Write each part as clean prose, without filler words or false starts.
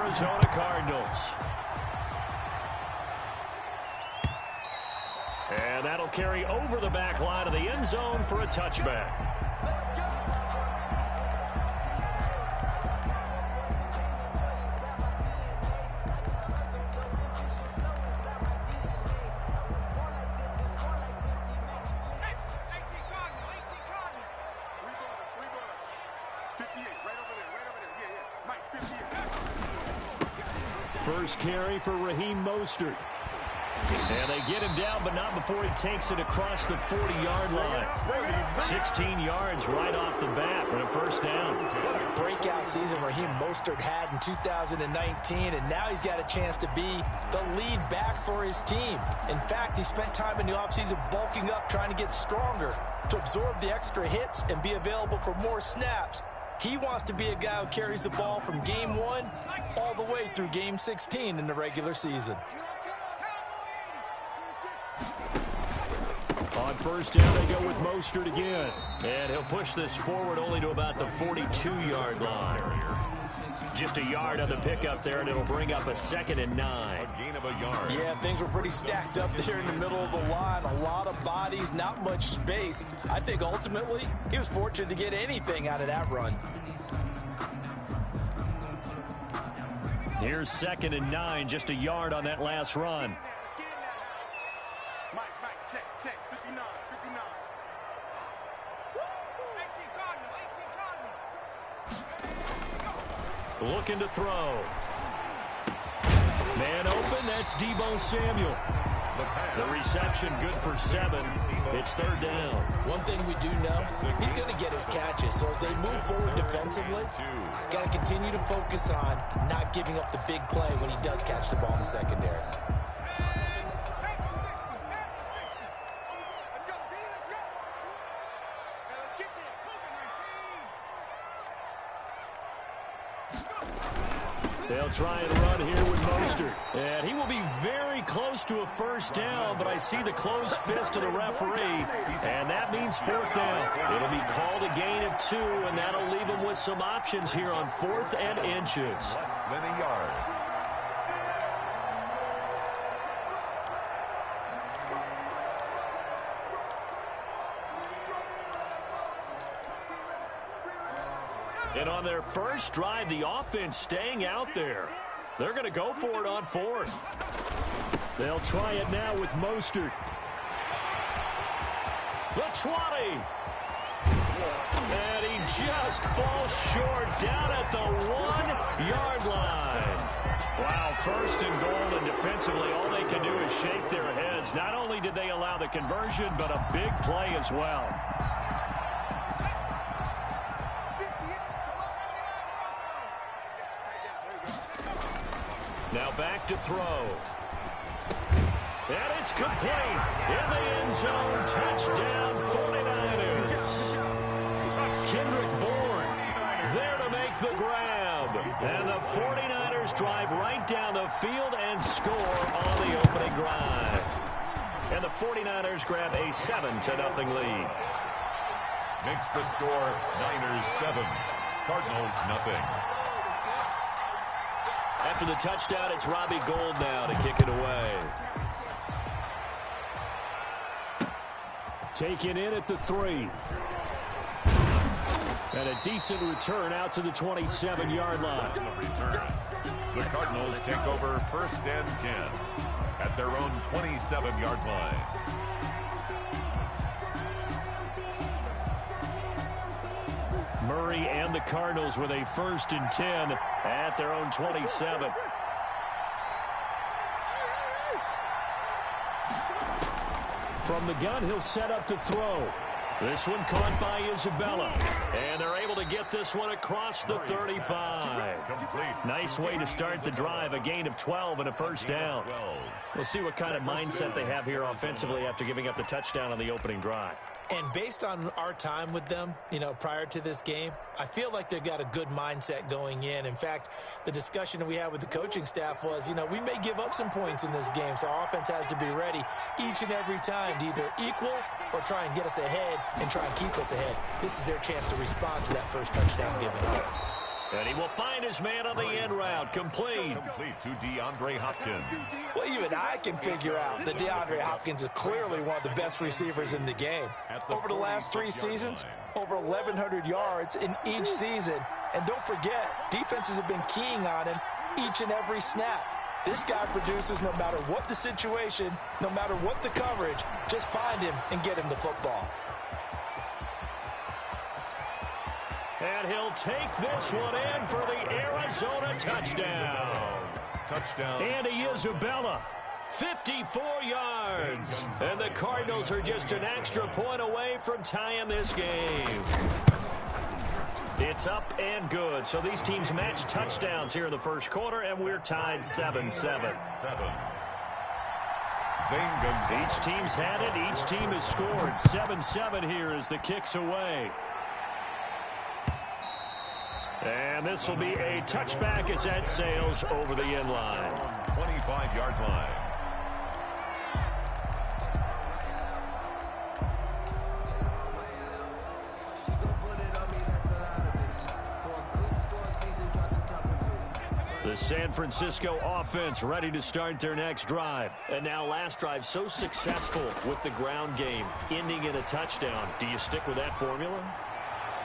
Arizona Cardinals. And that'll carry over the back line of the end zone for a touchback. First carry for Raheem Mostert. And they get him down, but not before he takes it across the 40-yard line. 16 yards right off the bat for a first down. What a breakout season Raheem Mostert had in 2019, and now he's got a chance to be the lead back for his team. In fact, he spent time in the offseason bulking up, trying to get stronger to absorb the extra hits and be available for more snaps. He wants to be a guy who carries the ball from game 1 all the way through game 16 in the regular season. On first down, they go with Mostert again. And he'll push this forward only to about the 42-yard line. Just a yard on the pickup there, and it'll bring up a 2nd and 9. A gain of a yard. Yeah, things were pretty stacked up there in the middle of the line. A lot of bodies, not much space. I think ultimately he was fortunate to get anything out of that run. Here's 2nd and 9, just a yard on that last run. Check, 59. Looking to throw. Man open, that's Deebo Samuel. The reception good for 7. It's 3rd down. One thing we do know, he's going to get his catches. So as they move forward defensively, got to continue to focus on not giving up the big play when he does catch the ball in the secondary. They'll try and run here with Mostert. And he will be very close to a first down, but I see the closed fist of the referee, and that means 4th down. It'll be called a gain of 2, and that'll leave him with some options here on 4th and inches. Less than a yard. And on their first drive, the offense staying out there. They're going to go for it on 4th. They'll try it now with Mostert. The 20. And he just falls short down at the 1-yard line. Wow, 1st and goal, and defensively all they can do is shake their heads. Not only did they allow the conversion, but a big play as well. Now back to throw. And it's complete. In the end zone, touchdown 49ers. Kendrick Bourne there to make the grab. And the 49ers drive right down the field and score on the opening drive. And the 49ers grab a 7-0 lead. Makes the score Niners 7, Cardinals nothing. After the touchdown, it's Robbie Gould now to kick it away. Taken in at the 3. And a decent return out to the 27-yard line. The Cardinals take over 1st and 10 at their own 27-yard line. Murray and the Cardinals with a 1st and 10 at their own 27. From the gun, he'll set up to throw. This one caught by Isabella. And they're able to get this one across the 35. Nice way to start the drive. A gain of 12 and a first down. We'll see what kind of mindset they have here offensively after giving up the touchdown on the opening drive. And based on our time with them, prior to this game, I feel like they've got a good mindset going in. In fact, the discussion that we had with the coaching staff was, we may give up some points in this game, so our offense has to be ready each and every time to either equal or try and get us ahead and try and keep us ahead. This is their chance to respond to that first touchdown given up. And he will find his man on the end route. Complete. Complete to DeAndre Hopkins. Well, even I can figure out that DeAndre Hopkins is clearly one of the best receivers in the game. Over the last 3 seasons, over 1,100 yards in each season. And don't forget, defenses have been keying on him each and every snap. This guy produces no matter what the situation, no matter what the coverage. Just find him and get him the football. And he'll take this one in for the Arizona touchdown. Touchdown. Andy Isabella, 54 yards. And the Cardinals are just an extra point away from tying this game. It's up and good. So these teams match touchdowns here in the first quarter, and we're tied 7-7. Zane Gonzalez. Each team's had it. Each team has scored. 7-7 here as the kick's away. And this will be a touchback as that sails over the end line. 25-yard line. The San Francisco offense ready to start their next drive. And now last drive so successful with the ground game, ending in a touchdown. Do you stick with that formula?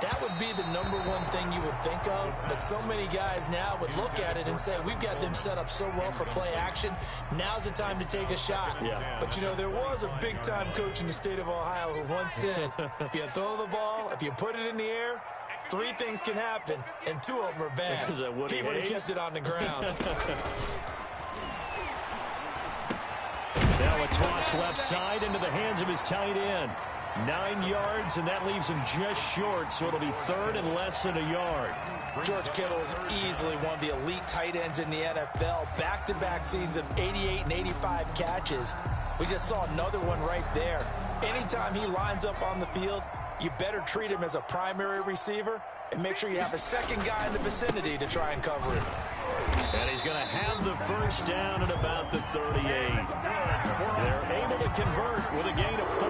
That would be the #1 thing you would think of, but so many guys now would look at it and say, we've got them set up so well for play action, now's the time to take a shot. Yeah. But, you know, there was a big-time coach in the state of Ohio who once said, if you throw the ball, if you put it in the air, 3 things can happen, and 2 of them are bad. Is that Woody He would have Hayes? kept it on the ground. Now a toss left side into the hands of his tight end. 9 yards, and that leaves him just short, so it'll be third and less than a yard. George Kittle is easily one of the elite tight ends in the NFL. Back-to-back seasons of 88 and 85 catches. We just saw another one right there. Anytime he lines up on the field, you better treat him as a primary receiver and make sure you have a second guy in the vicinity to try and cover him. And he's going to have the first down at about the 38. They're able to convert with a gain of 4.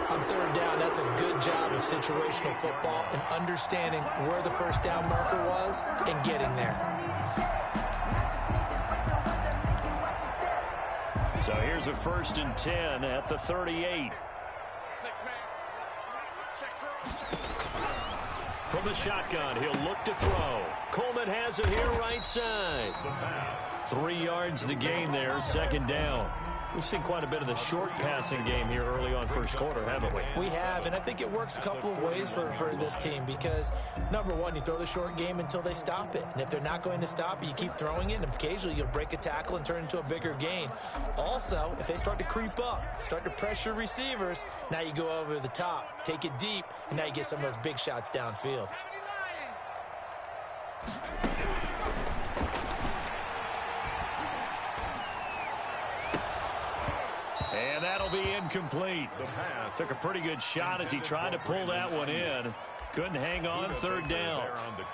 On third down, that's a good job of situational football and understanding where the first down marker was and getting there. So here's a 1st and 10 at the 38. From the shotgun, he'll look to throw. Coleman has it here right side. 3 yards the gain there, 2nd down. We've seen quite a bit of the short passing game here early on first quarter, haven't we? We have, and I think it works a couple of ways for this team because, #1, you throw the short game until they stop it. And if they're not going to stop it, you keep throwing it, and occasionally you'll break a tackle and turn it into a bigger gain. Also, if they start to creep up, start to pressure receivers, now you go over the top, take it deep, and now you get some of those big shots downfield. And that'll be incomplete. Took a pretty good shot as he tried to pull that one in. Couldn't hang on, 3rd down.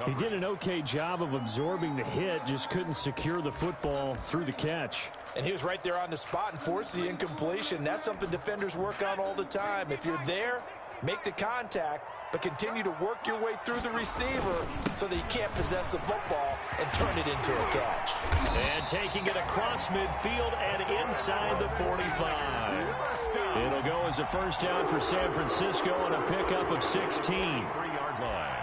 He did an okay job of absorbing the hit, just couldn't secure the football through the catch. And he was right there on the spot and forced the incompletion. That's something defenders work on all the time. If you're there, make the contact, but continue to work your way through the receiver so that you can't possess the football and turn it into a catch. And taking it across midfield and inside the 45. It'll go as a first down for San Francisco on a pickup of 16. 3-yard line.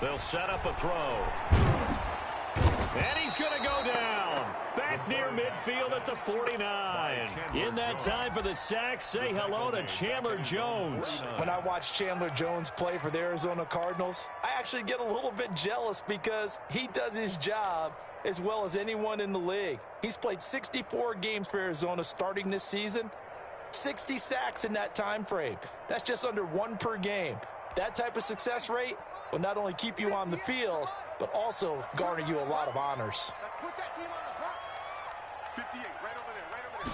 They'll set up a throw. And he's going to go down. Back near midfield at the 49. In that time for the sack, say hello to Chandler Jones. When I watch Chandler Jones play for the Arizona Cardinals, I actually get a little bit jealous because he does his job as well as anyone in the league. He's played 64 games for Arizona starting this season, 60 sacks in that time frame. That's just under 1 per game. That type of success rate will not only keep you on the field, but also garner you a lot of honors. Let's put that team on the block. 58, right over there, right over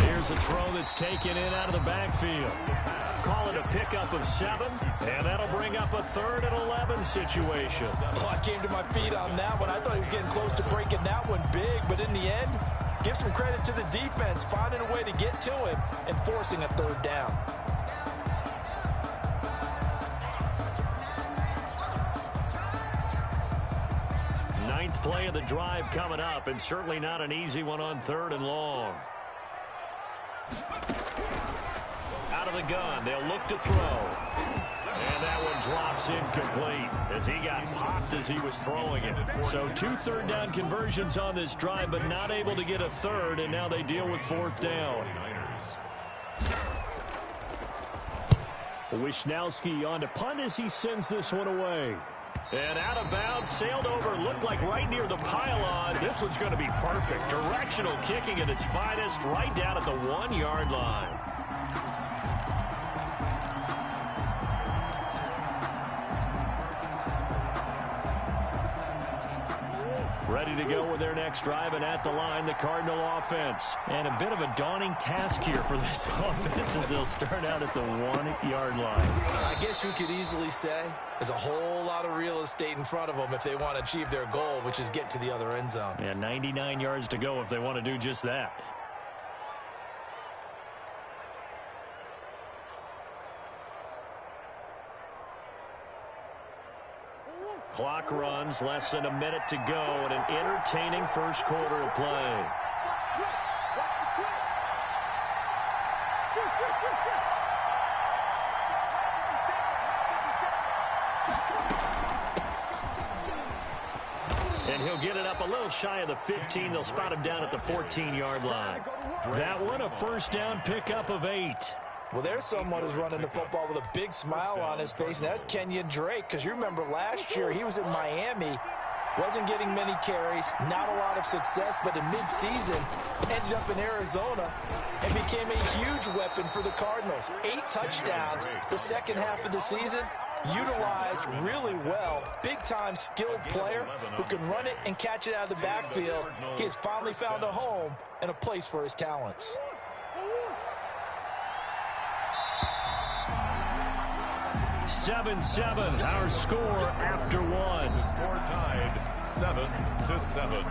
there. Here's a throw that's taken in out of the backfield. call it a pickup of 7, and that'll bring up a 3rd and 11 situation. Oh, I came to my feet on that one. I thought he was getting close to breaking that one big, but in the end, give some credit to the defense, finding a way to get to him and forcing a 3rd down. Ninth play of the drive coming up, and certainly not an easy one on 3rd and long. Out of the gun, they'll look to throw. And that one drops incomplete as he got popped as he was throwing it. So 2 3rd down conversions on this drive, but not able to get a 3rd, and now they deal with 4th down. Wishnowski on to punt as he sends this one away. And out of bounds, sailed over, looked like right near the pylon. This one's going to be perfect. Directional kicking at its finest, right down at the 1-yard line. Ready to go with their next drive, and at the line, the Cardinal offense. And a bit of a daunting task here for this offense as they'll start out at the 1-yard line. I guess you could easily say there's a whole lot of real estate in front of them if they want to achieve their goal, which is get to the other end zone. And 99 yards to go if they want to do just that. Clock runs, less than a minute to go, and an entertaining first quarter of play. And he'll get it up a little shy of the 15. They'll spot him down at the 14-yard line. That one, a first down pickup of 8. Well, there's someone who's running the football with a big smile on his face, and that's Kenyon Drake, because you remember last year he was in Miami, wasn't getting many carries, not a lot of success, but in mid-season ended up in Arizona and became a huge weapon for the Cardinals. 8 touchdowns the second half of the season, utilized really well. Big-time skilled player who can run it and catch it out of the backfield. He has finally found a home and a place for his talents. 7-7, our score after 1. The score tied 7-7.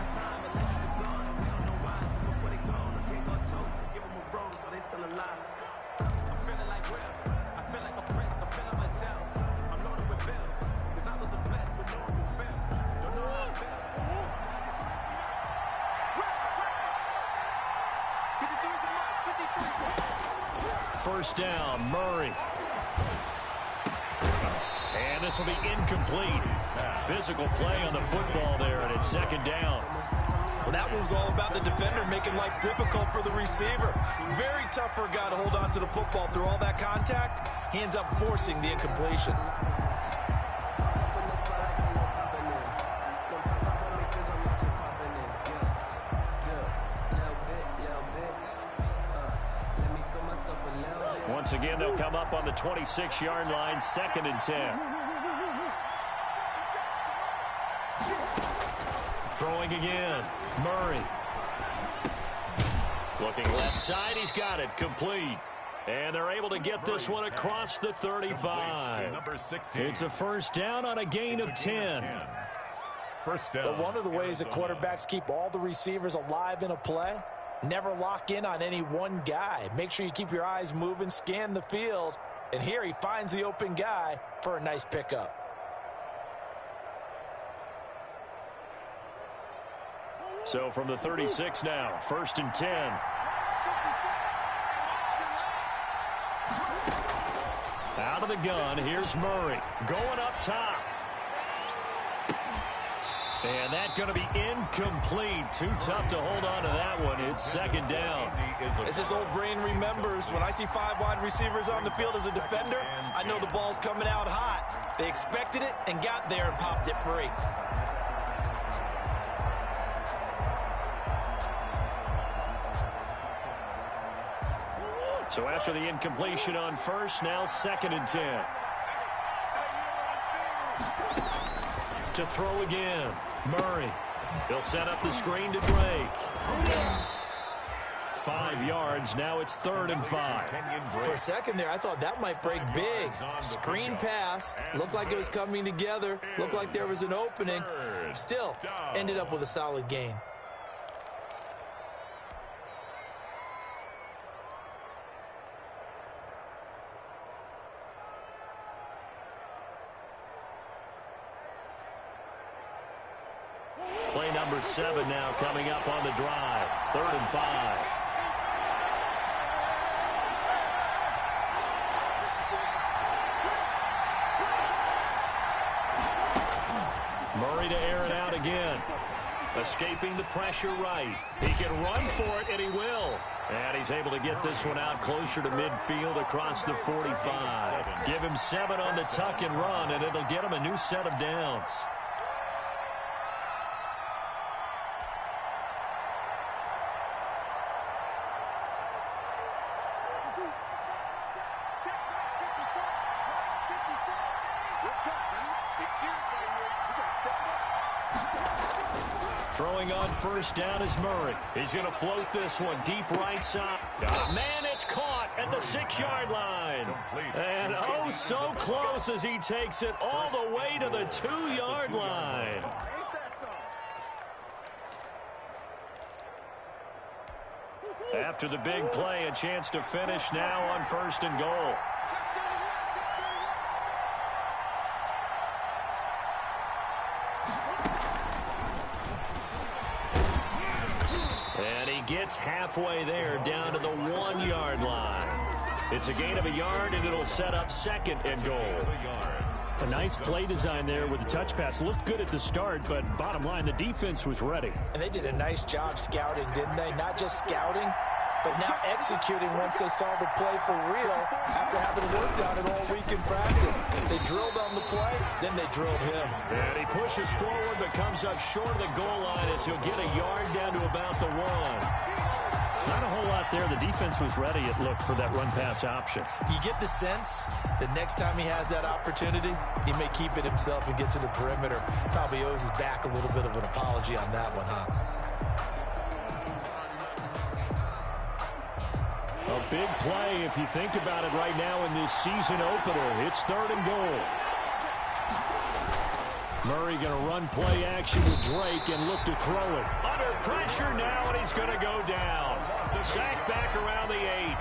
First down, Murray. And this will be incomplete. Physical play on the football there, and it's 2nd down. Well, that one was all about the defender making life difficult for the receiver. Very tough for a guy to hold on to the football through all that contact. He ends up forcing the incompletion. Once again, they'll come up on the 26-yard line, 2nd and 10. Throwing again, Murray. Looking left side, he's got it, complete. And they're able to get this one across the 35. Number 16. It's a first down on a gain of 10. First down. But one of the ways that quarterbacks keep all the receivers alive in a play, never lock in on any one guy. Make sure you keep your eyes moving, scan the field. And here he finds the open guy for a nice pickup. So from the 36 now, 1st and 10. Out of the gun, here's Murray. Going up top. And that's going to be incomplete. Too tough to hold on to that one. It's 2nd down. As this old brain remembers, when I see 5 wide receivers on the field as a defender, I know the ball's coming out hot. They expected it and got there and popped it free. So after the incompletion on first, now 2nd and 10. To throw again, Murray. He'll set up the screen to Drake. 5 yards. Now it's 3rd and 5. For a second there, I thought that might break big. Screen pass. Looked like it was coming together. Looked like there was an opening. Still, ended up with a solid gain. Play number 7 now coming up on the drive. 3rd and 5. Murray to air it out again. Escaping the pressure right. He can run for it, and he will. And he's able to get this one out closer to midfield across the 45. Give him 7 on the tuck and run, and it'll get him a new set of downs. Throwing on first down is Murray. He's going to float this one deep right side. Man, it's caught at the 6-yard line. And oh, so close as he takes it all the way to the 2-yard line. After the big play, a chance to finish now on 1st and goal. Gets halfway there down to the 1-yard line. It's a gain of a yard, and it'll set up 2nd and goal. A nice play design there with the touch pass. Looked good at the start, but bottom line, the defense was ready. And they did a nice job scouting, didn't they? Not just scouting, but now executing once they saw the play for real after having worked on it all week in practice. They drilled on the play, then they drilled him. And he pushes forward but comes up short of the goal line as he'll get a yard down to about the 1. Not a whole lot there. The defense was ready, it looked, for that run-pass option. You get the sense that next time he has that opportunity, he may keep it himself and get to the perimeter. Probably owes his back a little bit of an apology on that one, huh? A big play if you think about it right now in this season opener. It's 3rd and goal. Murray going to run play action with Drake and look to throw it. Under pressure now, and he's going to go down. Sack back around the 8.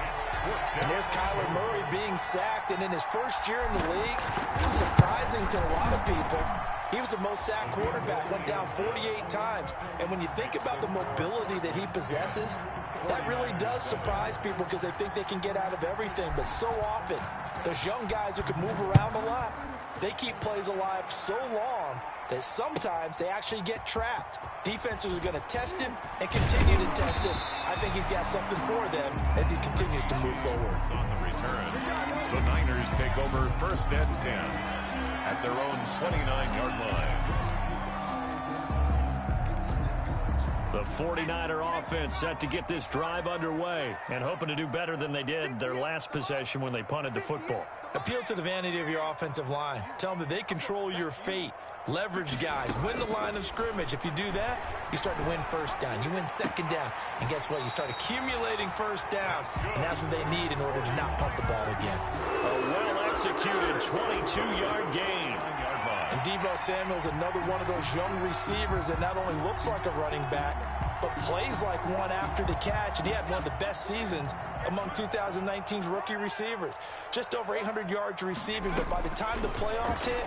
And there's Kyler Murray being sacked, and in his first year in the league, surprising to a lot of people, he was the most sacked quarterback, went down 48 times. And when you think about the mobility that he possesses, that really does surprise people because they think they can get out of everything. But so often, those young guys who can move around a lot, they keep plays alive so long that sometimes they actually get trapped. Defenses are going to test him and continue to test him. I think he's got something for them as he continues to move forward. On the return, the Niners take over 1st and 10 at their own 29-yard line. The 49er offense set to get this drive underway and hoping to do better than they did their last possession when they punted the football. Appeal to the vanity of your offensive line. Tell them that they control your fate. Leverage guys. Win the line of scrimmage. If you do that, you start to win 1st down. You win 2nd down. And guess what? You start accumulating 1st downs. And that's what they need in order to not punt the ball again. A well-executed 22-yard gain. And Deebo Samuel's another one of those young receivers that not only looks like a running back, but plays like one after the catch. And he had one of the best seasons among 2019's rookie receivers. Just over 800 yards receiving, but by the time the playoffs hit,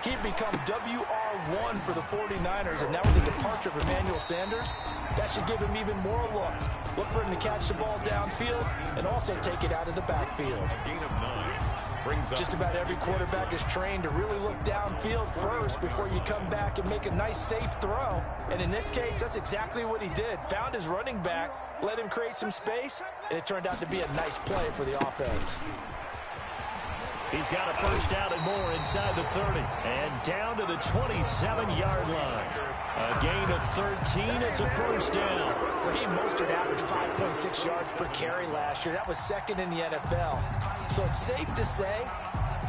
he'd become WR1 for the 49ers. And now with the departure of Emmanuel Sanders, that should give him even more looks. Look for him to catch the ball downfield and also take it out of the backfield. Gain of 9. Just about every quarterback is trained to really look downfield first before you come back and make a nice, safe throw. And in this case, that's exactly what he did. Found his running back, let him create some space, and it turned out to be a nice play for the offense. He's got a 1st down and more inside the 30. And down to the 27-yard line. A gain of 13. It's a 1st down. Raheem Mostert averaged 5.6 yards per carry last year. That was 2nd in the NFL. So it's safe to say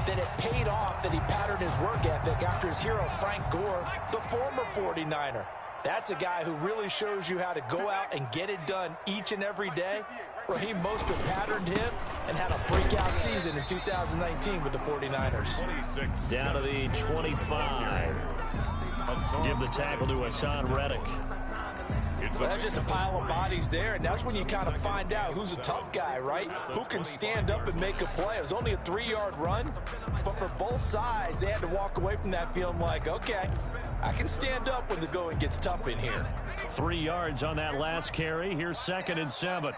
that it paid off that he patterned his work ethic after his hero, Frank Gore, the former 49er. That's a guy who really shows you how to go out and get it done each and every day. Raheem Mostert patterned him and had a breakout season in 2019 with the 49ers. Down to the 25. Give the tackle to Hassan Reddick. Well, that's just a pile of bodies there, and that's when you kind of find out who's a tough guy, right? Who can stand up and make a play. It was only a 3-yard run, but for both sides, they had to walk away from that feeling like, okay, I can stand up when the going gets tough in here. 3 yards on that last carry. Here's 2nd and 7.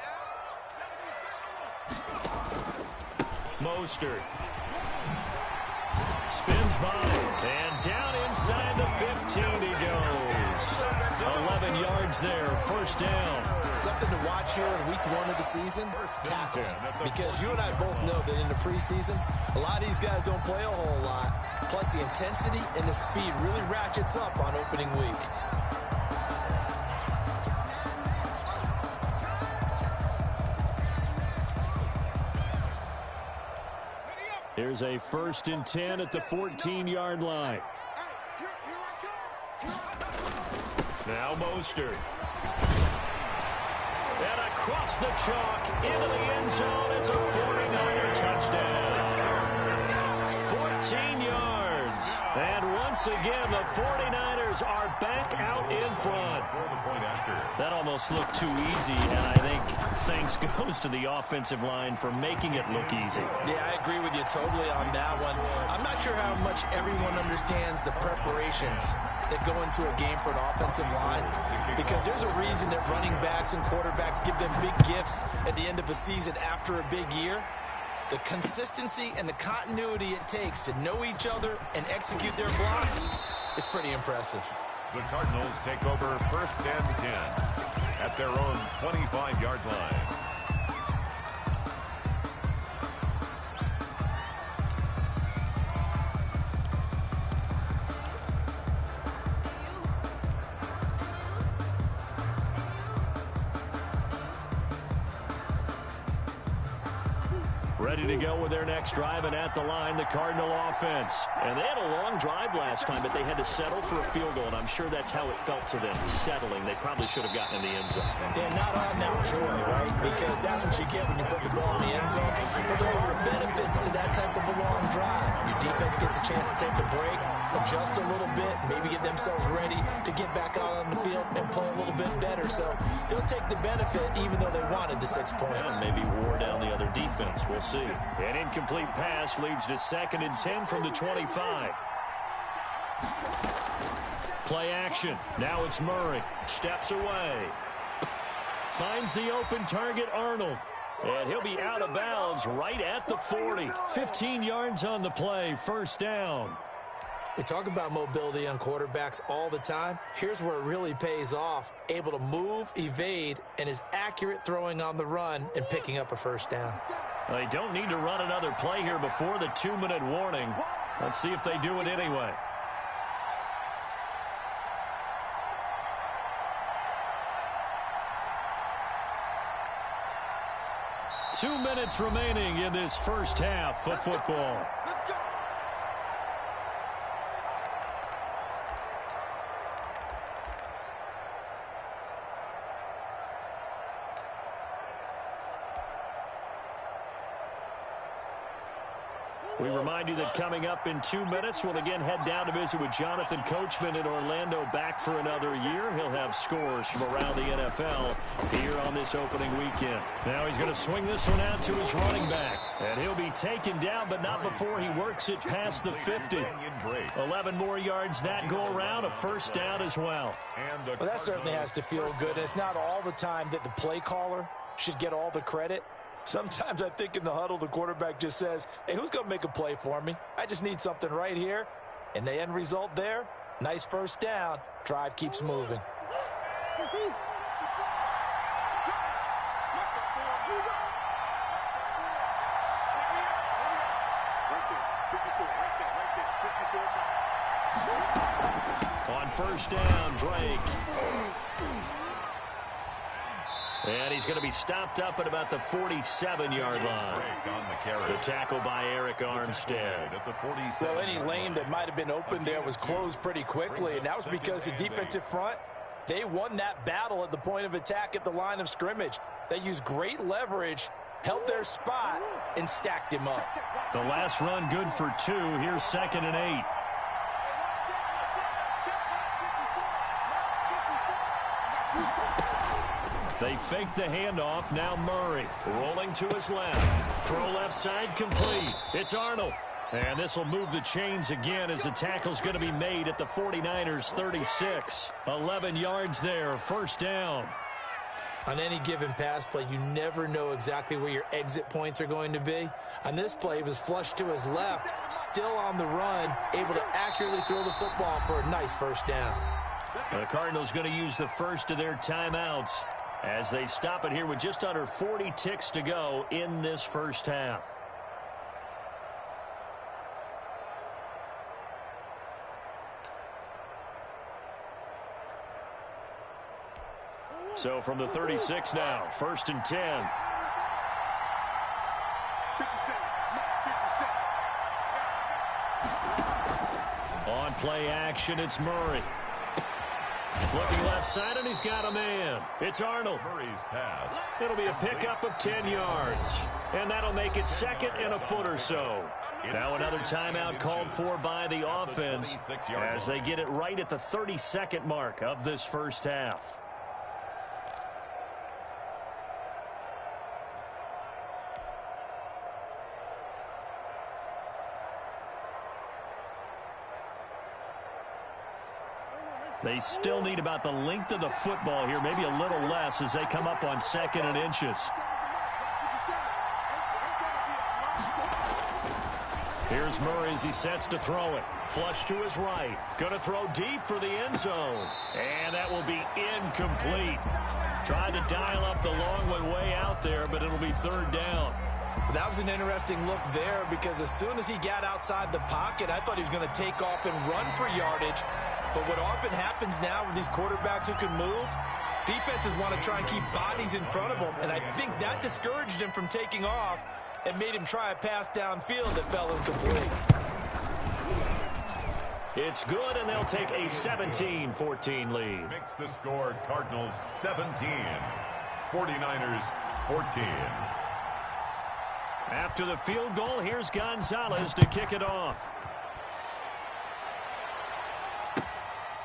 Mostert spins by, and down inside the 15 he goes. 11 yards there, 1st down. Something to watch here in week 1 of the season, tackling. Because you and I both know that in the preseason, a lot of these guys don't play a whole lot. Plus the intensity and the speed really ratchets up on opening week. Here's a 1st and 10 at the 14-yard line. Now Mostert. And across the chalk into the end zone. It's a 49er touchdown. 14 yards. And once again, the 49ers are back out in front. That almost looked too easy, and I think thanks goes to the offensive line for making it look easy. Yeah, I agree with you totally on that one. I'm not sure how much everyone understands the preparations that go into a game for an offensive line, because there's a reason that running backs and quarterbacks give them big gifts at the end of a season after a big year. The consistency and the continuity it takes to know each other and execute their blocks is pretty impressive. The Cardinals take over 1st and 10 at their own 25-yard line. Ready to go with their next drive, and at the line, the Cardinal offense. And they had a long drive last time, but they had to settle for a field goal, and I'm sure that's how it felt to them, settling. They probably should have gotten in the end zone. Yeah, not all now joy, right? Because that's what you get when you put the ball in the end zone. But there are benefits to that type of a long drive. Your defense gets a chance to take a break, adjust a little bit, maybe get themselves ready to get back out on the field and play a little bit better. So they'll take the benefit even though they wanted the 6 points. Yeah, maybe wore down the other defense. We'll see. An incomplete pass leads to 2nd and 10 from the 25. Play action. Now it's Murray. Steps away. Finds the open target, Arnold. And he'll be out of bounds right at the 40. 15 yards on the play. 1st down. We talk about mobility on quarterbacks all the time. Here's where it really pays off. Able to move, evade, and is accurate throwing on the run and picking up a 1st down. They don't need to run another play here before the 2-minute warning. Let's see if they do it anyway. Two minutes remaining in this first half of football. We remind you that coming up in 2 minutes, we'll again head down to visit with Jonathan Coachman in Orlando, back for another year. He'll have scores from around the NFL here on this opening weekend. Now he's going to swing this one out to his running back. And he'll be taken down, but not before he works it past the 50. 11 more yards that go around, a 1st down as well. Well, that certainly has to feel good. And it's not all the time that the play caller should get all the credit. Sometimes I think in the huddle, the quarterback just says, hey, who's going to make a play for me? I just need something right here. And the end result there, nice 1st down. Drive keeps moving. On 1st down, Drake. And he's going to be stopped up at about the 47-yard line. The tackle by Eric Armstead. Well, any lane that might have been open there was closed pretty quickly, and that was because the defensive front They won that battle at the point of attack at the line of scrimmage. They used great leverage, held their spot, and stacked him up. The last run good for 2. Here's 2nd and 8. They fake the handoff. Now Murray rolling to his left. Throw left side complete. It's Arnold. And this will move the chains again as the tackle's going to be made at the 49ers 36. 11 yards there. 1st down. On any given pass play, you never know exactly where your exit points are going to be. On this play, he was flushed to his left, still on the run, able to accurately throw the football for a nice 1st down. The Cardinals going to use the first of their timeouts as they stop it here with just under 40 ticks to go in this 1st half. So from the 36 now, 1st and 10. 50 On play action, it's Murray. Looking left side, and he's got a man. It's Arnold. Murray's pass. It'll be a pickup of 10 yards. And that'll make it 2nd and a foot or so. Now another timeout called for by the offense as they get it right at the 32nd mark of this 1st half. They still need about the length of the football here, maybe a little less as they come up on 2nd and inches. Here's Murray as he sets to throw it. Flush to his right. Going to throw deep for the end zone. And that will be incomplete. Tried to dial up the long one way out there, but it'll be 3rd down. That was an interesting look there because as soon as he got outside the pocket, I thought he was going to take off and run for yardage. But what often happens now with these quarterbacks who can move, defenses want to try and keep bodies in front of them, and I think that discouraged him from taking off and made him try a pass downfield that fell incomplete. It's good, and they'll take a 17-14 lead. Makes the score Cardinals 17, 49ers 14. After the field goal, here's Gonzalez to kick it off.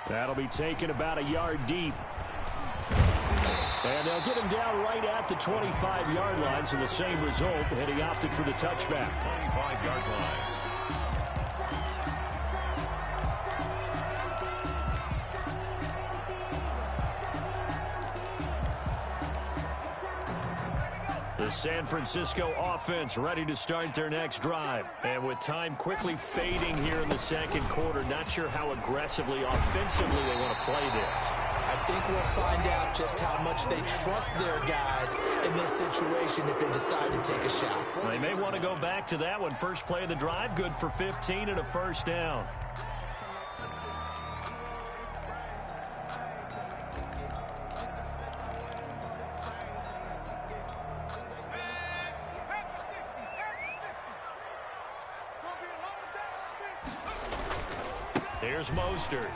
That'll be taken about a yard deep. And they'll get him down right at the 25-yard line, so the same result, and he opted for the touchback. 25-yard line. The San Francisco offense ready to start their next drive. And with time quickly fading here in the 2nd quarter, not sure how aggressively, offensively they want to play this. I think we'll find out just how much they trust their guys in this situation if they decide to take a shot. They may want to go back to that one. First play of the drive, good for 15 and a 1st down. Here's Mostert.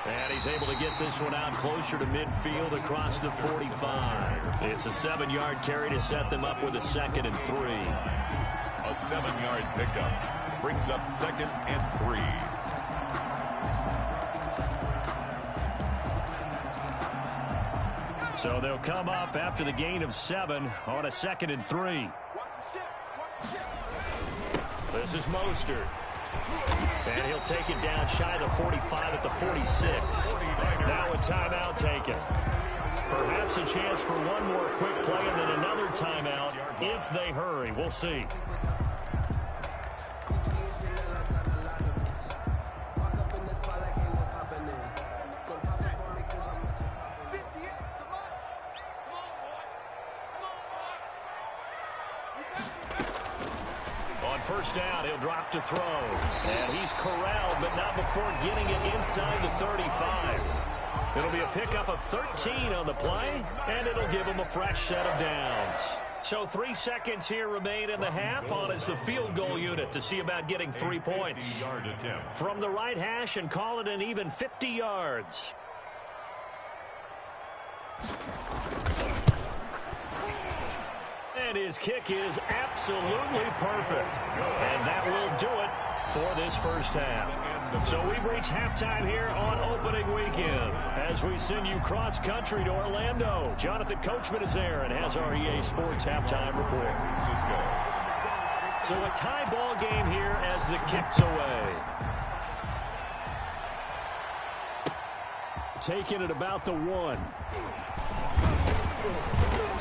And he's able to get this one out closer to midfield across the 45. It's a 7-yard carry to set them up with a 2nd and 3. A 7-yard pickup brings up 2nd and 3. So they'll come up after the gain of 7 on a 2nd and 3. This is Mostert. And he'll take it down shy of the 45 at the 46. Now a timeout taken. Perhaps a chance for one more quick play and then another timeout if they hurry. We'll see. First down, he'll drop to throw. And he's corralled, but not before getting it inside the 35. It'll be a pickup of 13 on the play, and it'll give him a fresh set of downs. So 3 seconds here remain in the half. On is the field goal unit to see about getting 3 points. From the right hash and call it an even 50 yards. And his kick is absolutely perfect. And that will do it for this first half. So we've reached halftime here on opening weekend as we send you cross-country to Orlando. Jonathan Coachman is there and has our EA Sports halftime report. So a tie ball game here as the kick's away. Taking it about the 1.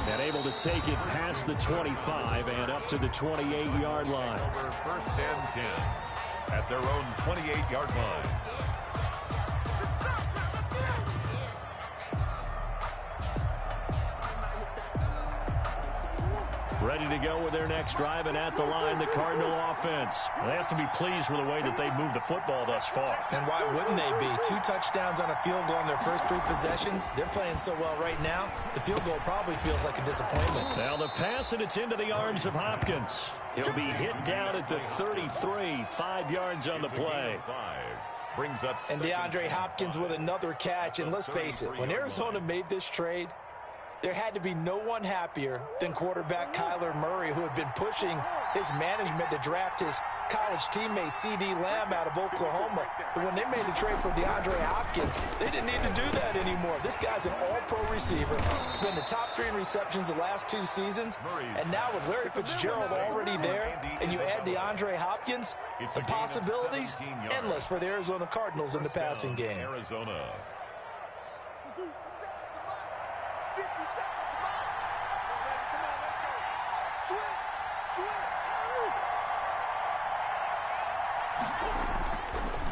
And able to take it past the 25 and up to the 28-yard line. First and 10 at their own 28-yard line. Ready to go with their next drive, and at the line, the Cardinal offense. They have to be pleased with the way that they've moved the football thus far. And why wouldn't they be? 2 touchdowns on a field goal in their first 3 possessions. They're playing so well right now, the field goal probably feels like a disappointment. Now the pass, and it's into the arms of Hopkins. He'll be hit down at the 33, 5 yards on the play. Brings up and DeAndre Hopkins with another catch. And let's face it, when Arizona made this trade, there had to be no one happier than quarterback Kyler Murray, who had been pushing his management to draft his college teammate C.D. Lamb out of Oklahoma. But when they made the trade for DeAndre Hopkins, they didn't need to do that anymore. This guy's an all-pro receiver. He's been the top 3 in receptions the last 2 seasons. And now with Larry Fitzgerald already there, and you add DeAndre Hopkins, the possibilities endless for the Arizona Cardinals in the passing game. Arizona.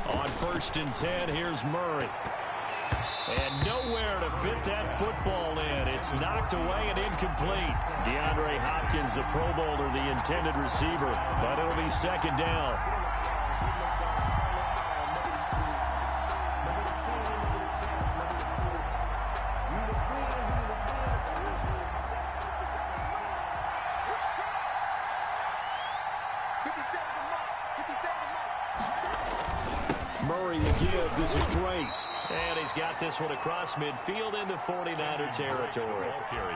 On first and 10, here's Murray. And nowhere to fit that football in. It's knocked away and incomplete. DeAndre Hopkins, the Pro Bowler, the intended receiver. But it'll be second down. Murray to give. This is Drake. And he's got this one across midfield into 49er territory.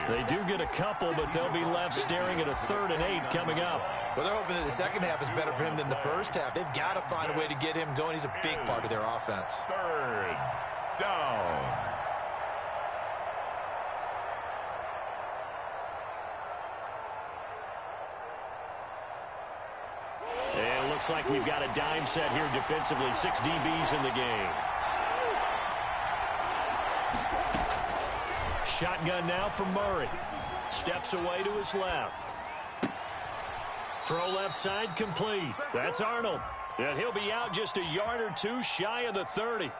They do get a couple, but they'll be left staring at a 3rd and 8 coming up. Well, they're hoping that the second half is better for him than the first half. They've got to find a way to get him going. He's a big part of their offense. 3rd down. And it looks like we've got a dime set here defensively. 6 DBs in the game. Shotgun now from Murray. Steps away to his left. Throw left side complete. That's Arnold. And he'll be out just a yard or 2 shy of the 30.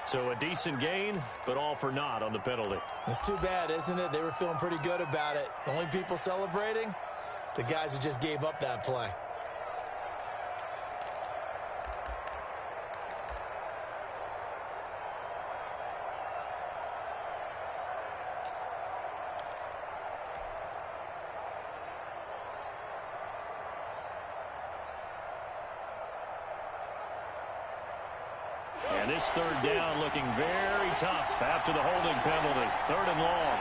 So a decent gain, but all for naught on the penalty. It's too bad, isn't it? They were feeling pretty good about it. The only people celebrating, the guys who just gave up that play. And this 3rd down looking very tough after the holding penalty. 3rd and long.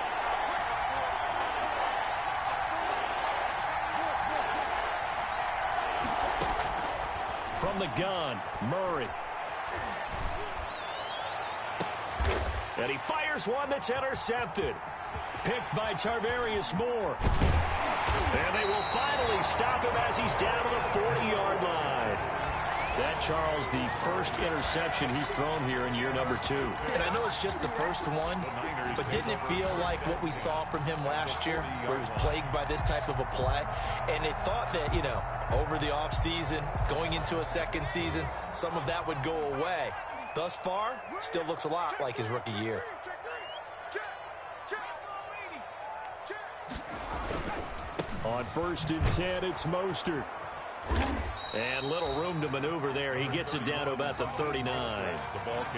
From the gun, Murray. And he fires one that's intercepted. Picked by Tarvarius Moore. And they will finally stop him as he's down to the 40-yard line. That, Charles, the first interception he's thrown here in year number 2. And I know it's just the first one, but didn't it feel like what we saw from him last year, where he was plagued by this type of a play? And they thought that, you know, over the offseason, going into a second season, some of that would go away. Thus far, still looks a lot like his rookie year. On first and 10, it's Mostert. And little room to maneuver there. He gets it down to about the 39.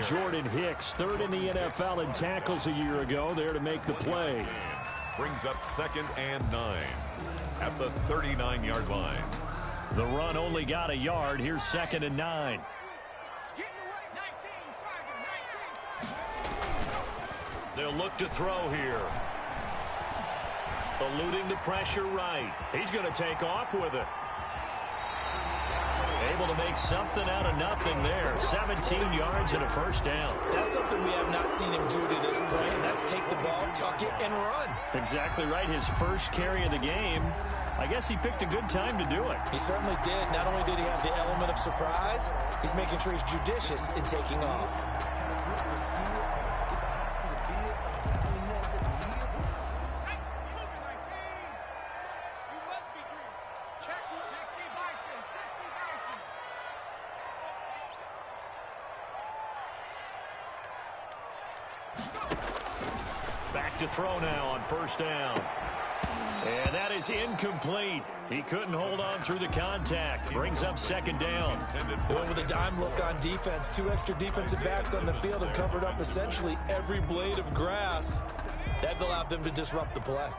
Jordan Hicks, 3rd in the NFL in tackles a year ago, there to make the play. Brings up 2nd and 9 at the 39-yard line. The run only got a yard. Here's 2nd and 9. They'll look to throw here. Eluding the pressure right. He's going to take off with it. Able to make something out of nothing there. 17 yards and a first down. That's something we have not seen him do to this point, and that's take the ball, tuck it, and run. Exactly right. His first carry of the game. I guess he picked a good time to do it. He certainly did. Not only did he have the element of surprise, he's making sure he's judicious in taking off. Back to throw now on first down. And that is incomplete. He couldn't hold on through the contact. Brings up 2nd down. They went with a dime look on defense. 2 extra defensive backs on the field and covered up essentially every blade of grass. That allowed them to disrupt the play.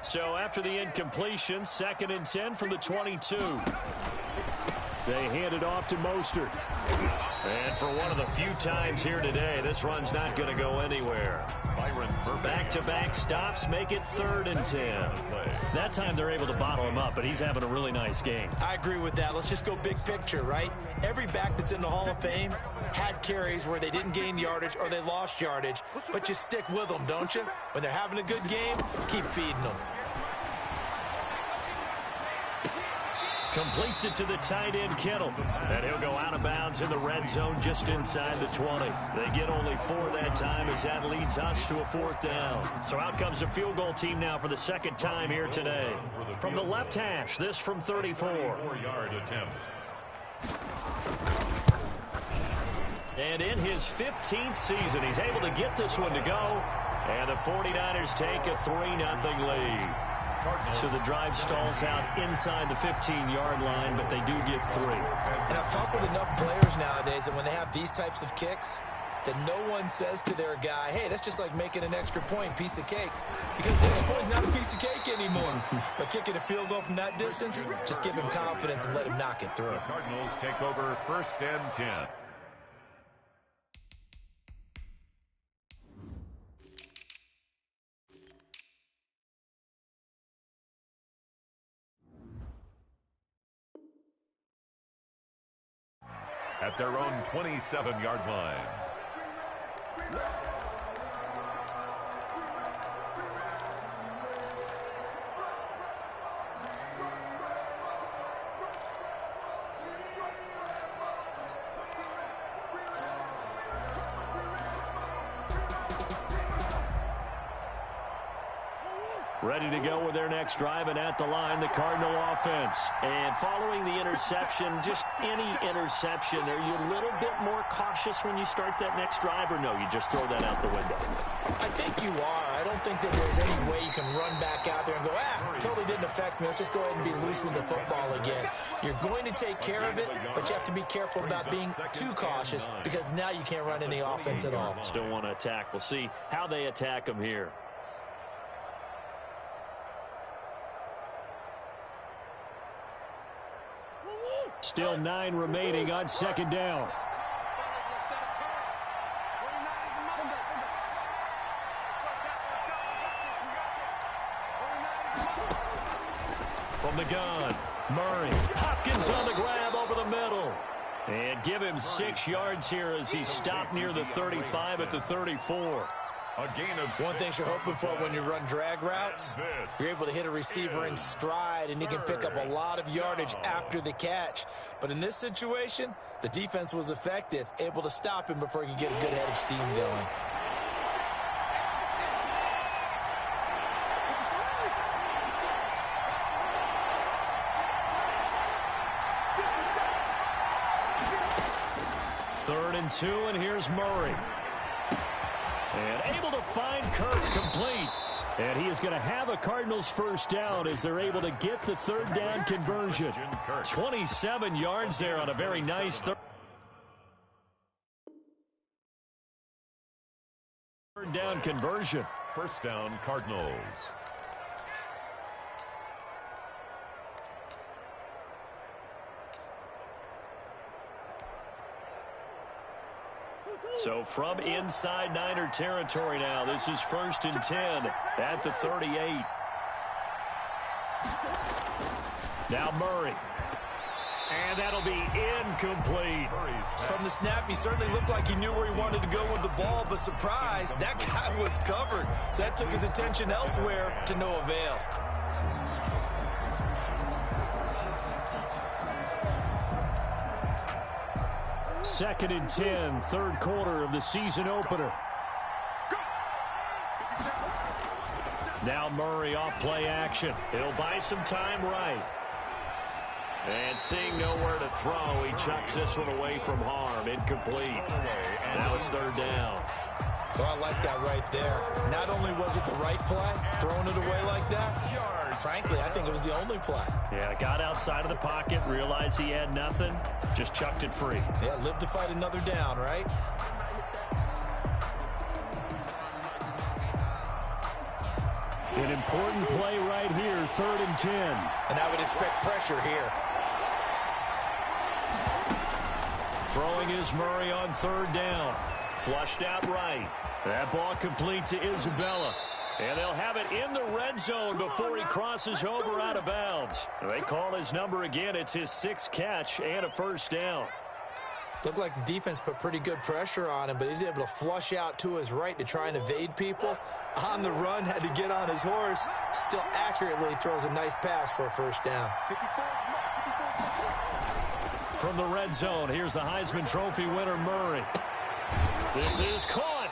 So after the incompletion, 2nd and 10 from the 22. They hand it off to Mostert. And for one of the few times here today, this run's not going to go anywhere. Back-to-back stops make it 3rd and 10. That time they're able to bottle him up, but he's having a really nice game. I agree with that. Let's just go big picture, right? Every back that's in the Hall of Fame had carries where they didn't gain yardage or they lost yardage, but you stick with them, don't you? When they're having a good game, keep feeding them. Completes it to the tight end, Kittle. And he'll go out of bounds in the red zone just inside the 20. They get only 4 that time as that leads us to a 4th down. So out comes a field goal team now for the 2nd time here today. From the left hash, this from 34. 4-yard attempt. And in his 15th season, he's able to get this one to go. And the 49ers take a 3-0 lead. So the drive stalls out inside the 15-yard line, but they do get 3. And I've talked with enough players nowadays that when they have these types of kicks, that no one says to their guy, hey, that's just like making an extra point, piece of cake. Because the extra point's not a piece of cake anymore. But kicking a field goal from that distance, just give him confidence and let him knock it through. The Cardinals take over 1st and 10. At their own 27-yard line. Ready to go with their next drive, and at the line, the Cardinal offense. And following the interception, just any interception, are you a little bit more cautious when you start that next drive, or no, you just throw that out the window? I think you are. I don't think that there's any way you can run back out there and go, totally didn't affect me. Let's just go ahead and be loose with the football again. You're going to take care of it, but you have to be careful about being too cautious because now you can't run any offense at all. Still want to attack. We'll see how they attack them here. Still 9 remaining on 2nd down. From the gun, Murray. Hopkins on the grab over the middle. And give him 6 yards here as he stopped near the 35 at the 34. A gain of one thing you're hoping for when you run drag routes, you're able to hit a receiver in stride and he can pick up a lot of yardage after the catch. But in this situation, the defense was effective, able to stop him before he could get a good head of steam going. Third and 2, and here's Murray. And able to find Kirk complete. And he is going to have a Cardinals first down as they're able to get the 3rd down conversion. 27 yards there on a very nice 3rd down conversion. first down, Cardinals. So from inside Niner territory now, this is 1st and 10 at the 38. Now Murray. And that'll be incomplete. From the snap, he certainly looked like he knew where he wanted to go with the ball, but surprise, that guy was covered. So that took his attention elsewhere to no avail. Second and 10, third quarter of the season opener. Now Murray off play action. He'll buy some time right. And seeing nowhere to throw, he chucks this one away from harm. Incomplete. Now it's 3rd down. Well, I like that right there. Not only was it the right play, throwing it away like that, frankly, I think it was the only play. Yeah, got outside of the pocket, realized he had nothing, just chucked it free. Yeah, live to fight another down, right? An important play right here, 3rd and 10. And I would expect pressure here. Throwing is Murray on 3rd down. Flushed out right. That ball complete to Isabella. And they'll have it in the red zone before he crosses over out of bounds. They call his number again. It's his 6th catch and a 1st down. Looked like the defense put pretty good pressure on him, but he's able to flush out to his right to try and evade people. On the run, had to get on his horse. Still accurately throws a nice pass for a 1st down. From the red zone, here's the Heisman Trophy winner, Murray. This is caught,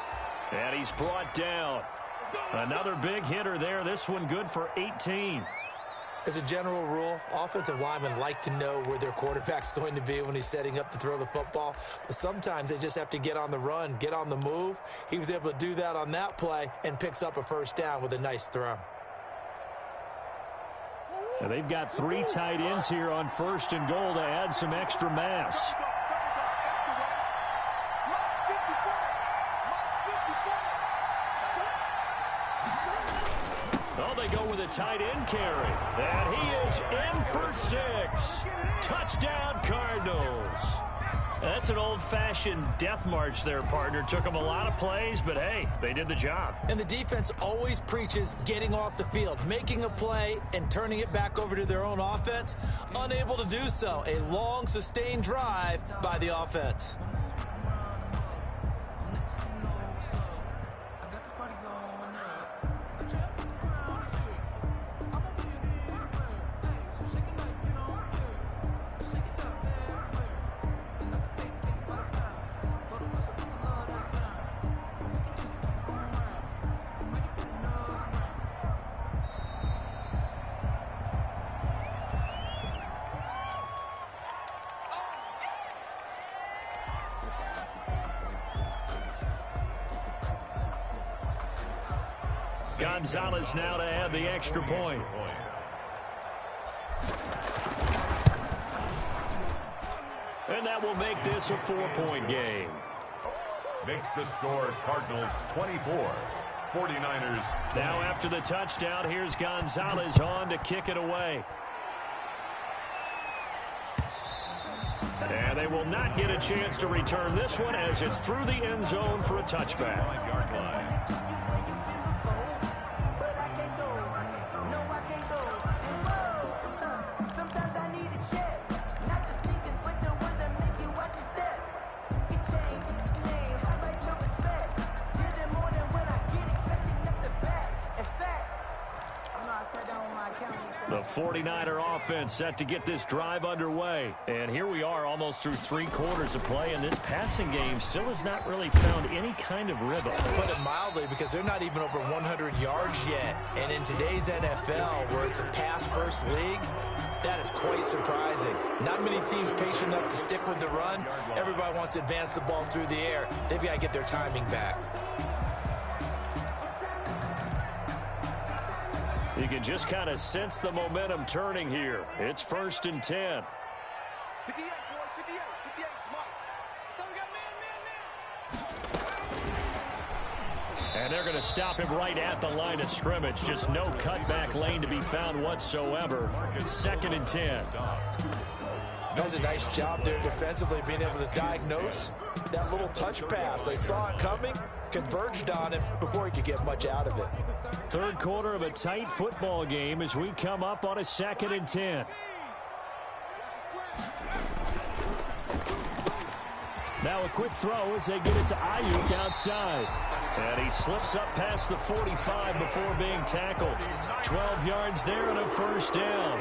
and he's brought down. Another big hitter there. This one good for 18. As a general rule, offensive linemen like to know where their quarterback's going to be when he's setting up to throw the football. But sometimes they just have to get on the run, get on the move. He was able to do that on that play and picks up a 1st down with a nice throw. Now they've got 3 tight ends here on 1st and goal to add some extra mass. Oh, they go with a tight end carry. And he is in for 6. Touchdown, Cardinals. That's an old-fashioned death march there, partner. Took them a lot of plays, but hey, they did the job. And the defense always preaches getting off the field, making a play and turning it back over to their own offense. Unable to do so. A long, sustained drive by the offense. Gonzalez now to add the extra point. And that will make this a 4-point game. Makes the score Cardinals 24. 49ers. Now after the touchdown, here's Gonzalez on to kick it away. And they will not get a chance to return this one as it's through the end zone for a touchback. 9-yard line. The 49er offense set to get this drive underway. And here we are almost through 3 quarters of play, and this passing game still has not really found any kind of rhythm. Put it mildly, because they're not even over 100 yards yet. And in today's NFL, where it's a pass-first league, that is quite surprising. Not many teams patient enough to stick with the run. Everybody wants to advance the ball through the air. They've got to get their timing back. You can just kind of sense the momentum turning here. It's 1st and 10. 58, 58, Mike. So we got man. And they're going to stop him right at the line of scrimmage. Just no cutback lane to be found whatsoever. 2nd and 10. Does a nice job there defensively, being able to diagnose that little touch pass. They saw it coming, converged on him before he could get much out of it. Third quarter of a tight football game as we come up on a 2nd and 10. Now a quick throw as they get it to Ayuk outside. And he slips up past the 45 before being tackled. 12 yards there and a first down.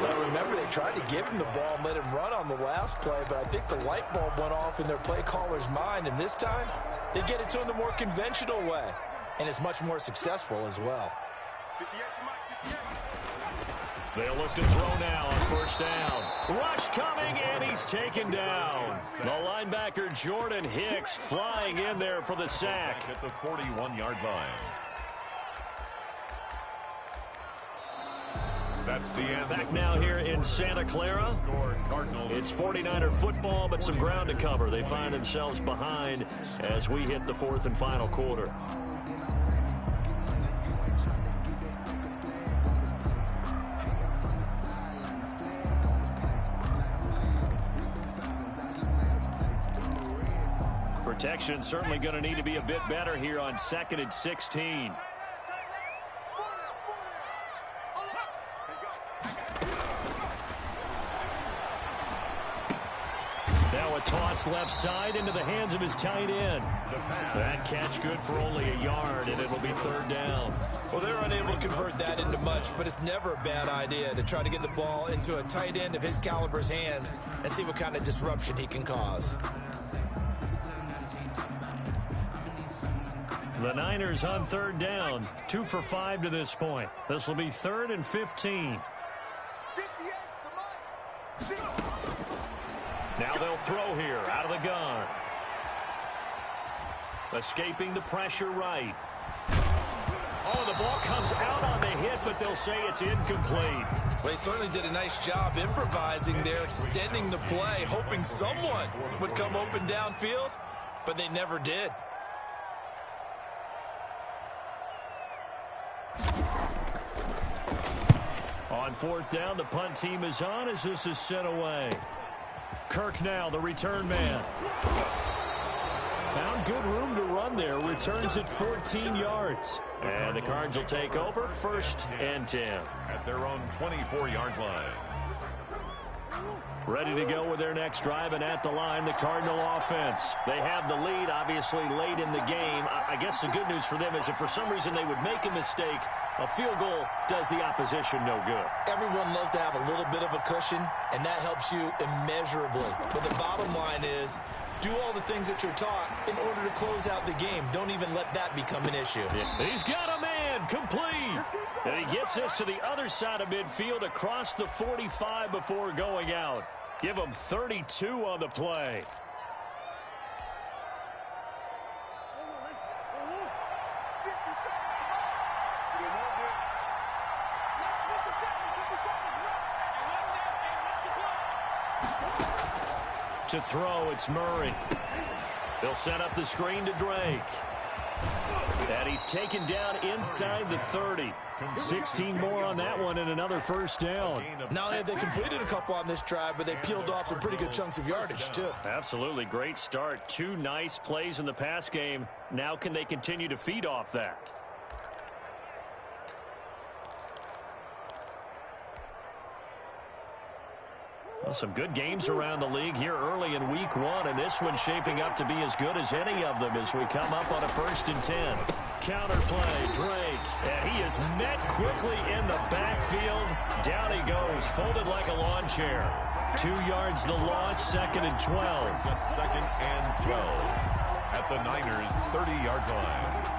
Well, remember, they tried to give him the ball and let him run on the last play, but I think the light bulb went off in their play caller's mind, and this time they get it to him the more conventional way, and it's much more successful as well. 58 to Mike, 58. They'll look to throw now on first down. Rush coming, and he's taken down. The linebacker Jordan Hicks flying in there for the sack. At the 41-yard line. That's the end. Back now here in Santa Clara. It's 49er football, but some ground to cover. They find themselves behind as we hit the 4th and final quarter. Protection certainly going to need to be a bit better here on 2nd and 16. Now a toss left side into the hands of his tight end. That catch good for only a yard, and it'll be 3rd down. Well, they're unable to convert that into much, but it's never a bad idea to try to get the ball into a tight end of his caliber's hands and see what kind of disruption he can cause. The Niners on 3rd down, 2 for 5 to this point. This will be 3rd and 15. Now they'll throw here out of the gun. Escaping the pressure right. Oh, the ball comes out on the hit, but they'll say it's incomplete. Well, he certainly did a nice job improvising there, extending the play, hoping someone would come open downfield, but they never did. On 4th down, the punt team is on as this is sent away. Kirk now, the return man. Found good room to run there. Returns it 14 yards. And the Cards will take over 1st and 10. At their own 24-yard line. Ready to go with their next drive, and at the line, the Cardinal offense. They have the lead, obviously, late in the game. I guess the good news for them is if for some reason they would make a mistake, a field goal does the opposition no good. Everyone loves to have a little bit of a cushion, and that helps you immeasurably. But the bottom line is, do all the things that you're taught in order to close out the game. Don't even let that become an issue. He's got a man, complete. And he gets this to the other side of midfield across the 45 before going out. Give him 32 on the play. To throw, it's Murray. They'll set up the screen to Drake. And he's taken down inside the 30. 16 more on that one and another first down. Not only have they completed a couple on this drive, but they peeled off some pretty good chunks of yardage, too. Absolutely great start. 2 nice plays in the pass game. Now can they continue to feed off that? Well, some good games around the league here early in week 1, and this one's shaping up to be as good as any of them as we come up on a 1st and 10. Counter play, Drake, and he is met quickly in the backfield. Down he goes, folded like a lawn chair. 2 yards the loss, 2nd and 12. 2nd and 12 at the Niners' 30-yard line.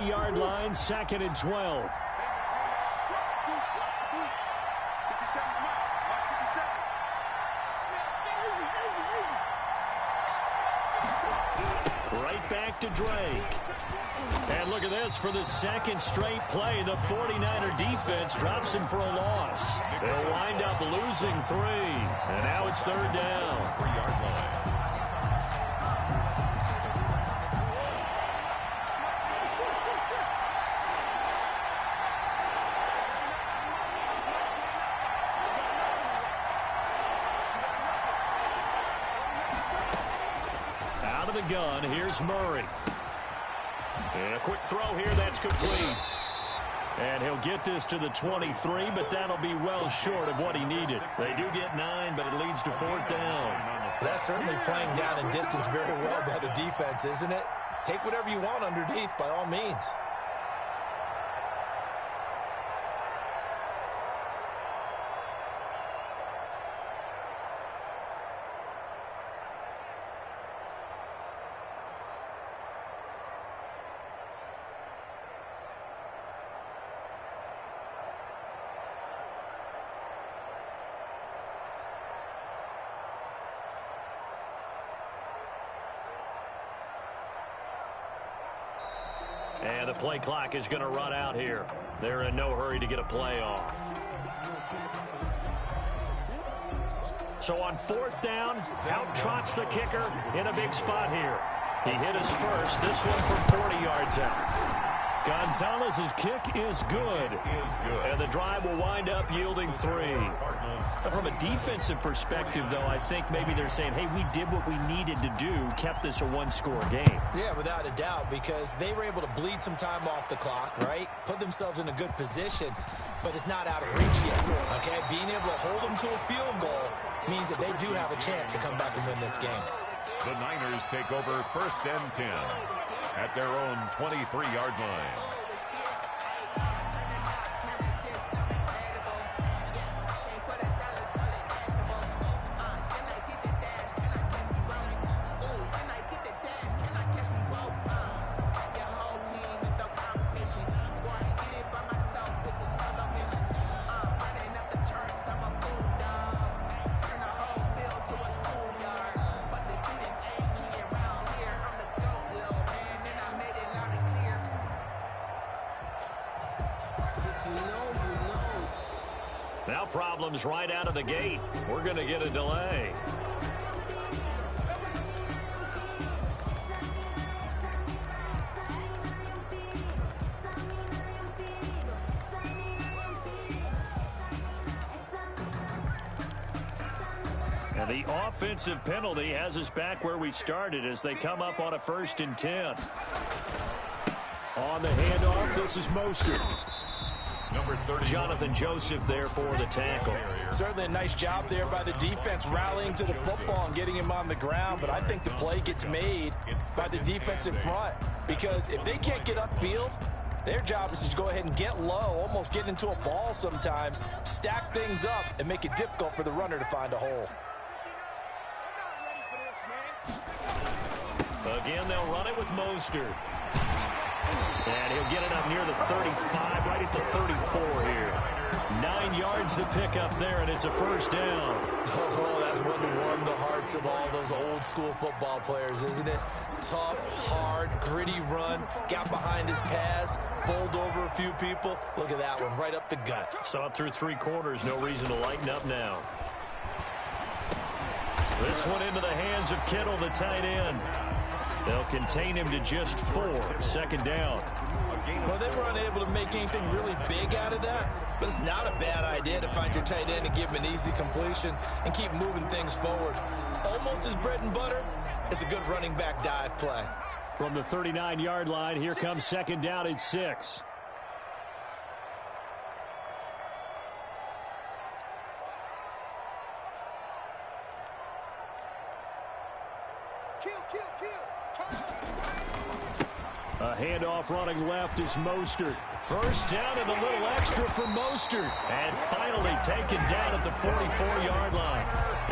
Yard line, 2nd and 12. Right back to Drake. And look at this for the second straight play. The 49er defense drops him for a loss. They'll wind up losing 3. And now it's third down. 3-yard line. Out of the gun, here's Murray. And a quick throw here, that's complete. And he'll get this to the 23, but that'll be well short of what he needed. They do get 9, but it leads to fourth down. That's certainly playing down and distance very well by the defense, isn't it? Take whatever you want underneath, by all means. And the play clock is going to run out here. They're in no hurry to get a play off. So on fourth down, out trots the kicker in a big spot here. He hit his first, this one from 40 yards out. Gonzalez's kick is good. And the drive will wind up yielding 3. From a defensive perspective, though, I think maybe they're saying, hey, we did what we needed to do, kept this a one-score game. Yeah, without a doubt, because they were able to bleed some time off the clock, right? Put themselves in a good position, but it's not out of reach yet, okay? Being able to hold them to a field goal means that they do have a chance to come back and win this game. The Niners take over first and 10 at their own 23-yard line. Now problems right out of the gate. We're going to get a delay. And the offensive penalty has us back where we started as they come up on a 1st and 10. On the handoff, this is Mostert. Number 30, Jonathan Joseph there for the tackle. Certainly a nice job there by the defense rallying to the football and getting him on the ground, but I think the play gets made by the defensive front because if they can't get upfield, their job is to go ahead and get low, almost get into a ball sometimes, stack things up, and make it difficult for the runner to find a hole. Again, they'll run it with Mostert. And he'll get it up near the 35, right at the 34 here. 9 yards to pick up there, and it's a first down. Oh, that's one to warm the hearts of all those old school football players, isn't it? Tough, hard, gritty run, got behind his pads, bowled over a few people. Look at that one, right up the gut. Saw it through 3 quarters, no reason to lighten up now. This one into the hands of Kittle, the tight end. They'll contain him to just 4. 2nd down. Well, they were unable to make anything really big out of that, but it's not a bad idea to find your tight end and give him an easy completion and keep moving things forward. Almost his bread and butter is a good running back dive play. From the 39-yard line, here comes 2nd down at 6. A handoff running left is Mostert. First down and a little extra for Mostert. And finally taken down at the 44-yard line.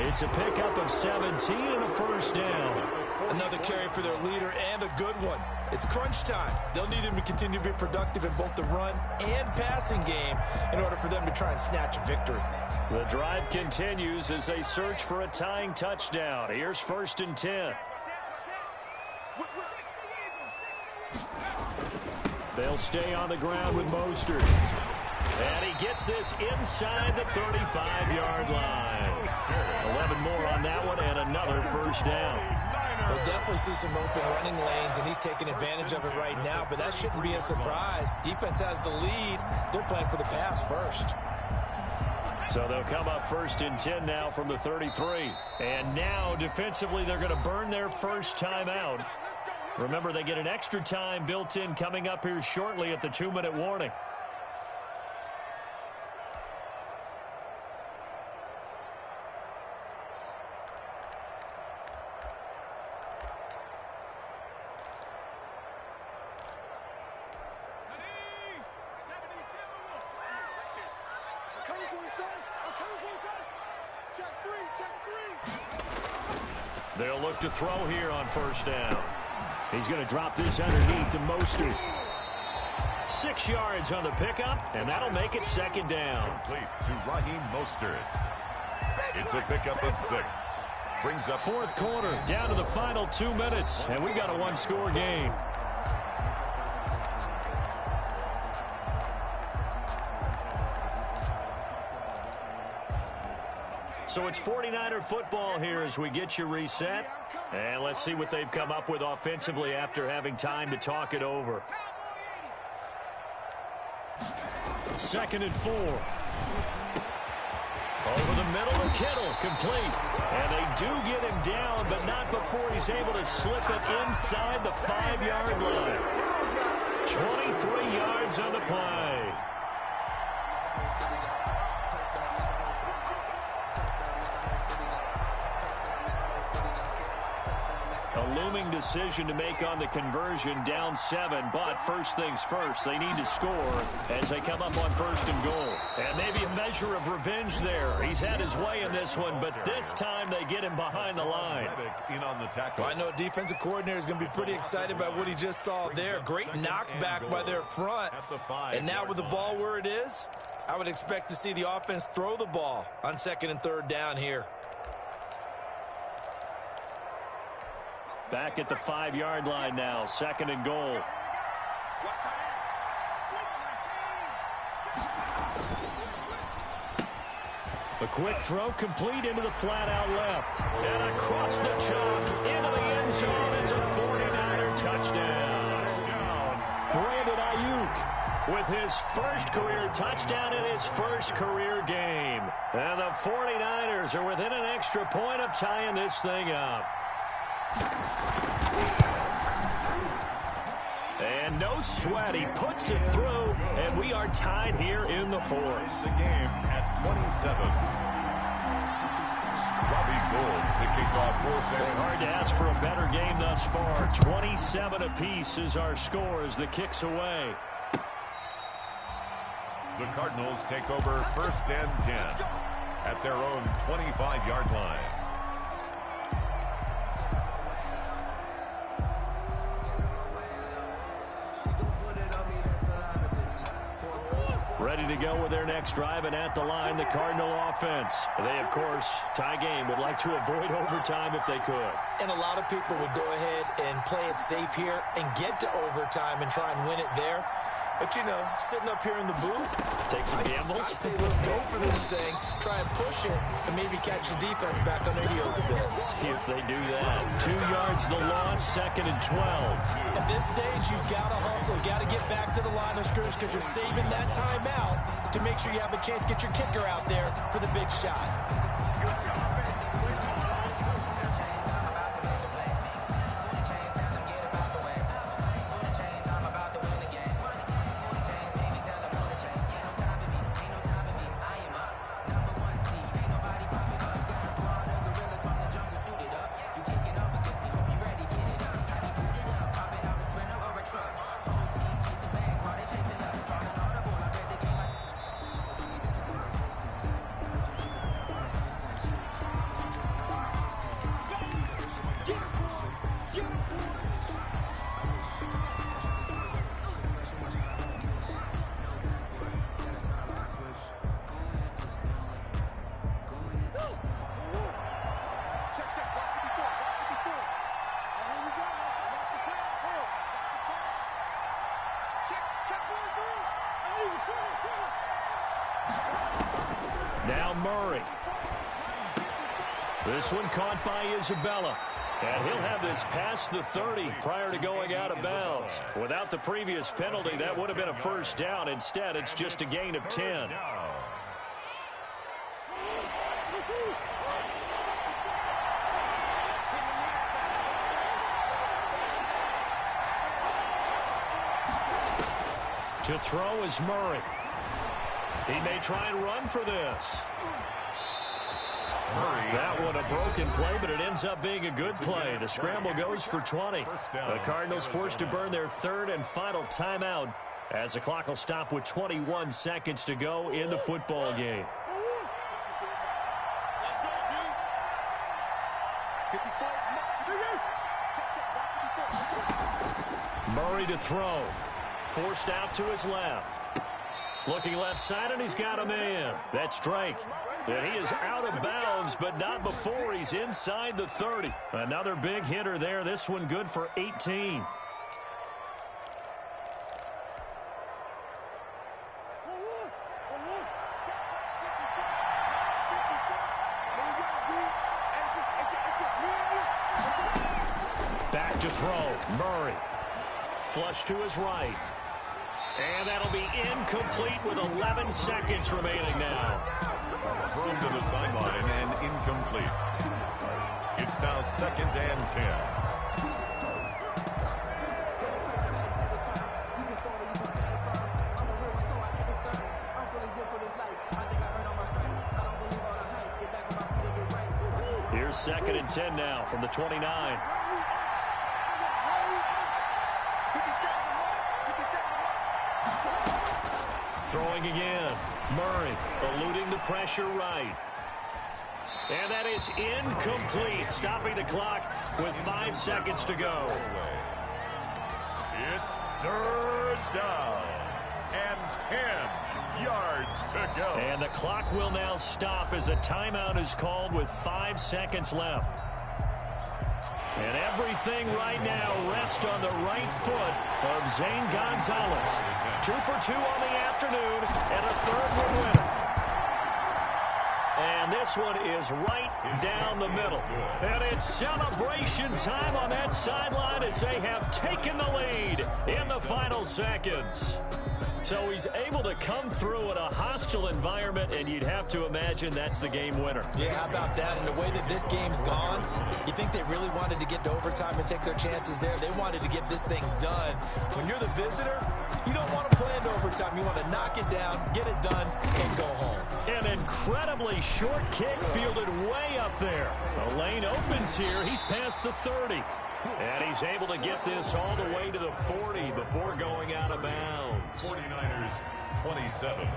It's a pickup of 17 and a first down. Another carry for their leader and a good one. It's crunch time. They'll need him to continue to be productive in both the run and passing game in order for them to try and snatch a victory. The drive continues as they search for a tying touchdown. Here's 1st and 10. They'll stay on the ground with Mostert. And he gets this inside the 35-yard line. 11 more on that one and another first down. We'll definitely see some open running lanes, and he's taking advantage of it right now, but that shouldn't be a surprise. Defense has the lead. They're playing for the pass first. So they'll come up first and 10 now from the 33. And now defensively they're going to burn their first timeout. Remember, they get an extra time built in coming up here shortly at the 2-minute warning. They'll look to throw here on first down. He's going to drop this underneath to Mostert. 6 yards on the pickup, and that'll make it second down. Complete to Raheem Mostert. It's a pickup of 6. Brings up fourth quarter, down to the final 2 minutes, and we got a one-score game. So it's 49er football here as we get you reset. And let's see what they've come up with offensively after having time to talk it over. 2nd and 4. Over the middle to Kittle, complete. And they do get him down, but not before he's able to slip it inside the 5-yard line. 23 yards on the play. A looming decision to make on the conversion, down 7, but first things first, they need to score as they come up on 1st and goal. And maybe a measure of revenge there. He's had his way in this one, but this time they get him behind the line. In on the tackle. Well, I know defensive coordinator is going to be pretty excited about what he just saw there. Great knockback by their front. And now with the ball where it is, I would expect to see the offense throw the ball on 2nd and 3rd down here. Back at the 5-yard line now, 2nd and goal. A quick throw complete into the flat out left. And across the chalk into the end zone. It's a 49er touchdown. Brandon Ayuk with his first career touchdown in his first career game. And the 49ers are within an extra point of tying this thing up. And no sweat, he puts it through, and we are tied here in the 4th. The game at 27. Robbie Gould to kick off 4-7. Hard to ask for a better game thus far. 27 apiece is our score as the kick's away. The Cardinals take over 1st and 10 at their own 25-yard line. Ready to go with their next drive, and at the line, the Cardinal offense. They, of course, tie game, would like to avoid overtime if they could. And a lot of people would go ahead and play it safe here and get to overtime and try and win it there. But, you know, sitting up here in the booth, take some gambles. I say let's go for this thing, try and push it, and maybe catch the defense back on their heels a bit. If they do that. 2 yards the loss, 2nd and 12. At this stage, you've got to hustle. Got to get back to the line of scrimmage because you're saving that timeout to make sure you have a chance to get your kicker out there for the big shot. Murray. This one caught by Isabella. And he'll have this past the 30 prior to going out of bounds. Without the previous penalty, that would have been a first down. Instead, it's just a gain of 10. To throw is Murray. He may try and run for this. That one a broken play, but it ends up being a good play. The scramble goes for 20. The Cardinals forced to burn their third and final timeout as the clock will stop with 21 seconds to go in the football game. Murray to throw. Forced out to his left. Looking left side, and he's got a man. That's Drake. And he is out of bounds, but not before he's inside the 30. Another big hitter there. This one good for 18. Back to throw. Murray. Flush to his right. And that'll be incomplete with 11 seconds remaining now. Thrown to the sideline and incomplete. It's now 2nd and 10. Here's 2nd and 10 now from the 29. Throwing again. Murray eluding the pressure right. And that is incomplete. Stopping the clock with 5 seconds to go. It's 3rd down and 10 yards to go. And the clock will now stop as a timeout is called with 5 seconds left. And everything right now rests on the right foot of Zane Gonzalez. 2 for 2 on the afternoon, and a third one winner. And this one is right down the middle. And it's celebration time on that sideline as they have taken the lead in the final seconds. So he's able to come through in a hostile environment, and you'd have to imagine that's the game winner. Yeah, how about that? And the way that this game's gone, you think they really wanted to get to overtime and take their chances there? They wanted to get this thing done. When you're the visitor, you don't want to play into overtime. You want to knock it down, get it done, and go home. An incredibly short kick fielded way up there. The lane opens here. He's past the 30. And he's able to get this all the way to the 40 before going out of bounds. 49ers 27.